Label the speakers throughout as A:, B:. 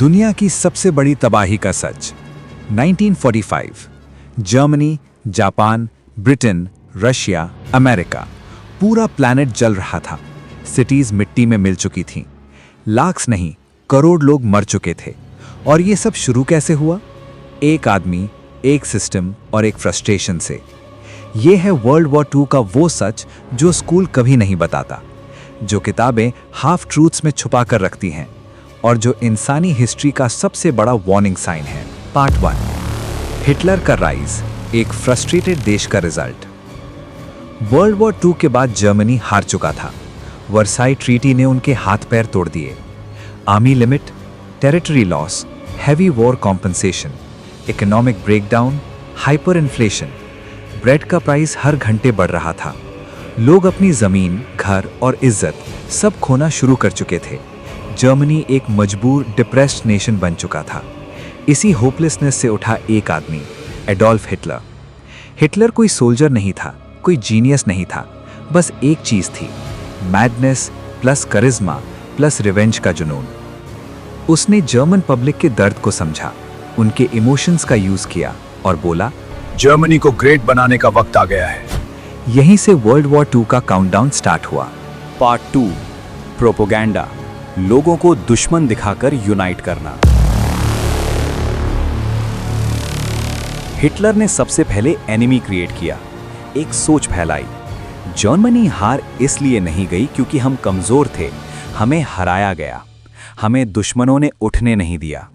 A: दुनिया की सबसे बड़ी तबाही का सच। 1945 Germany, Japan, Britain, Russia, America, पूरा प्लैनेट जल रहा था। सिटीज मिट्टी में मिल चुकी थीं। लाख नहीं, करोड़ लोग मर चुके थे। और ये सब शुरू कैसे हुआ? एक आदमी, एक सिस्टम और एक फ्रस्ट्रेशन से। ये है वर्ल्ड वॉर 2 का वो सच जो स्कूल कभी नहीं बताता, जो किताबें हाफ ट्रूथ्स में छुपा कर रखती हैं, और जो इंसानी हिस्ट्री का सबसे बड़ा वार्निंग साइन है। पार्ट 1, हिटलर का राइज, एक फ्रस्ट्रेटेड देश का रिजल्ट। वर्ल्ड वॉर 2 के बाद जर्मनी हार चुका था। वर्साई ट्रीटी ने उनके हाथ पैर तोड़ दिए। Army limit, territory loss, heavy war compensation, economic breakdown, hyper inflation. Bread का प्राइस हर घंटे बढ़ रहा था। लोग अपनी जमीन, घर और इज्जत सब खोना शुरू कर चुके थे। जर्मनी एक मजबूर, डिप्रेस्ड नेशन बन चुका था। इसी होपलेसनेस से उठा एक आदमी, एडोल्फ हिटलर। हिटलर कोई सोल्जर नहीं था, कोई जीनियस नहीं था, बस एक चीज थी, मैडनेस प्लस करिश्मा प्लस रिवेंज का जुनून। उसने जर्मन पब्लिक के दर्द को समझा, उनके इमोशंस का यूज किया और बोला,
B: जर्मनी को ग्रेट बनाने का वक्त आ गया है।
A: यहीं से वर्ल्ड वॉर 2 का काउंटडाउन स्टार्ट हुआ।
C: पार्ट 2, प्रोपोगेंडा, लोगों को दुश्मन दिखाकर यूनाइट करना। हिटलर ने सबसे पहले एनिमी क्रिएट किया, एक सोच फैलाई। जर्मनी हार इसलिए नहीं गई क्योंकि हम कमजोर थे, हमें हराया गया, हमें दुश्मनों ने उठने नहीं दिया।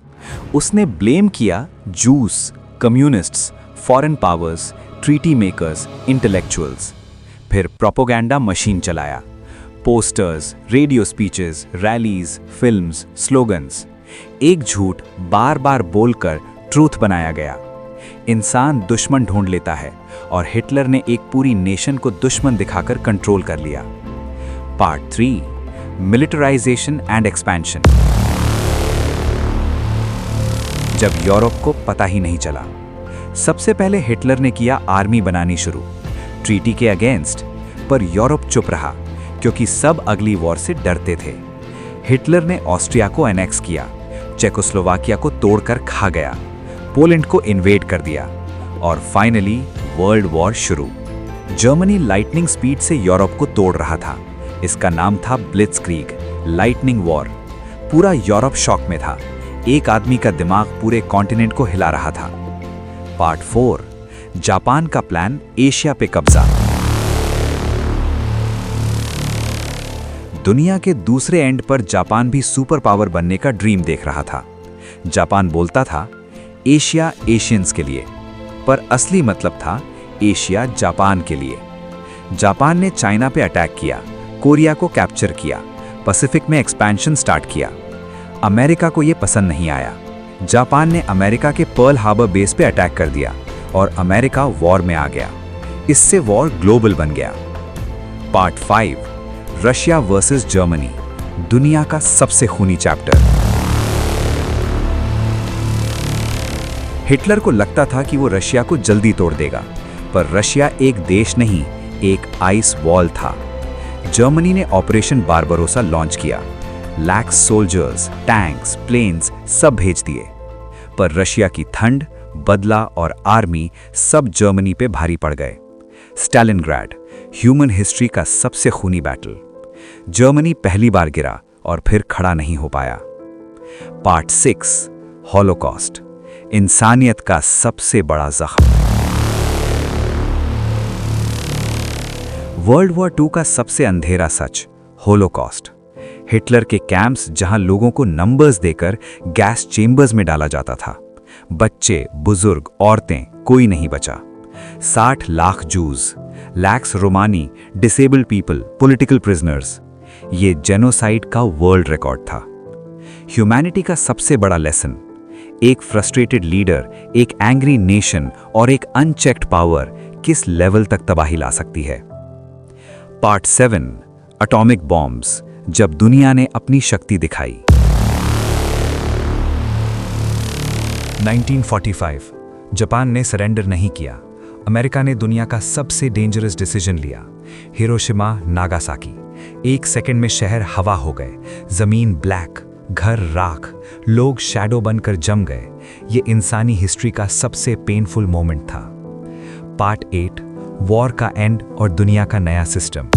C: उसने ब्लेम किया juice, communists, foreign powers, treaty makers, intellectuals. फिर प्रोपोगेंडा मशीन चलाया, posters, radio speeches, rallies, films, slogans. एक झूठ बार बार बोलकर ट्रूथ बनाया गया। इंसान दुश्मन ढूंढ लेता है, और हिटलर ने एक पूरी नेशन को दुश्मन दिखाकर कंट्रोल कर लिया। Part 3, militarisation and expansion. जब यूरोप को पता ही नहीं चला, सबसे पहले हिटलर ने किया आर्मी बनानी शुरू, ट्रीटी के अगेंस्ट। पर यूरोप चुप रहा, क्योंकि सब अगली वॉर से डरते थे। हिटलर ने ऑस्ट्रिया को एनेक्स किया, चेकोस्लोवाकिया को तोड़कर खा गया, पोलैंड को इन्वेड कर दिया, और फाइनली वर्ल्ड वॉर शुरू। जर्मनी लाइटनिंग स्पीड से यूरोप को तोड़ रहा था। इसका नाम था ब्लिट्जक्रीग, लाइटनिंग वॉर। पूरा यूरोप शॉक में था। एक आदमी का दिमाग पूरे कॉन्टिनेंट को हिला रहा था। पार्ट 4, जापान का प्लान, एशिया पे कब्जा। दुनिया के दूसरे एंड पर जापान भी सुपर पावर बनने का ड्रीम देख रहा था। जापान बोलता था एशिया एशियंस के लिए, पर असली मतलब था एशिया जापान के लिए। जापान ने चाइना पे अटैक किया, कोरिया को कैप्चर किया, पैसिफिक में एक्सपेंशन स्टार्ट किया। अमेरिका को यह पसंद नहीं आया। जापान ने अमेरिका के पर्ल हार्बर बेस पे अटैक कर दिया, और अमेरिका वॉर में आ गया। इससे वॉर ग्लोबल बन गया। पार्ट 5, रशिया वर्सेस जर्मनी, दुनिया का सबसे खूनी चैप्टर। हिटलर को लगता था कि वो रशिया को जल्दी तोड़ देगा, पर रशिया एक देश नहीं, एक आइस वॉल था। जर्मनी ने ऑपरेशन बारबरोसा लॉन्च किया। लैक्स सोल्जर्स, टैंक्स, प्लेन्स सब भेज दिए। पर रशिया की ठंड, बदला और आर्मी सब जर्मनी पे भारी पड़ गए। स्टालिनग्राड, ह्यूमन हिस्ट्री का सबसे खूनी बैटल। जर्मनी पहली बार गिरा और फिर खड़ा नहीं हो पाया। पार्ट 6, हॉलोकॉस्ट, इंसानियत का सबसे बड़ा जख्म। वर्ल्ड वॉर 2 का सबसे अंधेरा सच, होलोकॉस्ट। हिटलर के कैंप्स, जहां लोगों को नंबर्स देकर गैस चेंबर्स में डाला जाता था। बच्चे, बुजुर्ग, औरतें, कोई नहीं बचा। 60 lakh juice, lakhs रोमानी, disabled people, political prisoners. ये जेनोसाइड का वर्ल्ड रिकॉर्ड था। ह्यूमैनिटी का सबसे बड़ा लेसन, एक फ्रस्ट्रेटेड लीडर, एक एंग्री नेशन और एक अनचेक्ड पावर किस लेवल तक तबाही ला सकती है। पार्ट 7, एटॉमिक बॉम्ब्स, जब दुनिया ने अपनी शक्ति दिखाई। 1945 जापान ने सरेंडर नहीं किया। अमेरिका ने दुनिया का सबसे डेंजरस डिसीजन लिया, हिरोशिमा, नागासाकी। 1 सेकंड में शहर हवा हो गए, जमीन ब्लैक, घर राख, लोग शैडो बनकर जम गए। ये इंसानी हिस्ट्री का सबसे पेनफुल मोमेंट था। पार्ट 8, वॉर का एंड और दुनिया का नया system.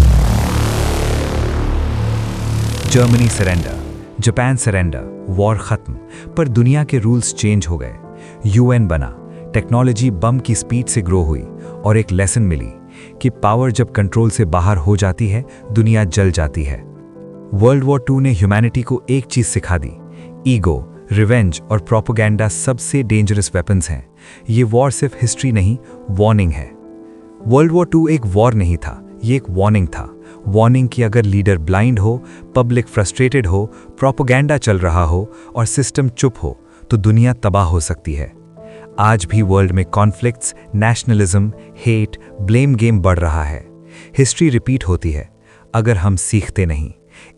C: Germany surrender, Japan surrender, war खत्म, पर दुनिया के रूल्स चेंज हो गए। यूएन बना, टेक्नोलॉजी बम की स्पीड से ग्रो हुई और एक लेसन मिली कि पावर जब कंट्रोल से बाहर हो जाती है, दुनिया जल जाती है। वर्ल्ड वॉर 2 ने ह्यूमैनिटी को एक चीज सिखा दी, ईगो, रिवेंज और प्रोपेगेंडा सबसे डेंजरस वेपन्स हैं। ये वॉर सिर्फ हिस्ट्री नहीं, वार्निंग है। वर्ल्ड वॉर 2 एक वॉर नहीं था, ये एक वार्निंग था। वार्निंग कि अगर लीडर ब्लाइंड हो, पब्लिक फ्रस्ट्रेटेड हो, प्रोपेगेंडा चल रहा हो और सिस्टम चुप हो, तो दुनिया तबाह हो सकती है। आज भी वर्ल्ड में conflicts, nationalism, hate, blame game बढ़ रहा है। हिस्ट्री रिपीट होती है अगर हम सीखते नहीं।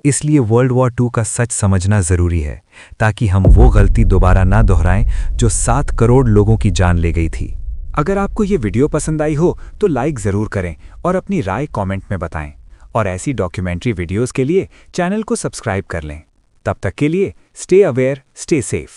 C: इसलिए वर्ल्ड वॉर 2 का सच समझना जरूरी है, ताकि हम वो गलती दोबारा ना दोहराएं जो 7 करोड़ लोगों की जान ले गई थी। अगर आपको ये वीडियो पसंद आई हो तो लाइक ज़रूर करें और अपनी राय कमेंट में बताएं। और ऐसी डॉक्यूमेंट्री वीडियोस के लिए चैनल को सब्सक्राइब कर लें। तब तक के लिए स्टे अवेयर, स्टे सेफ।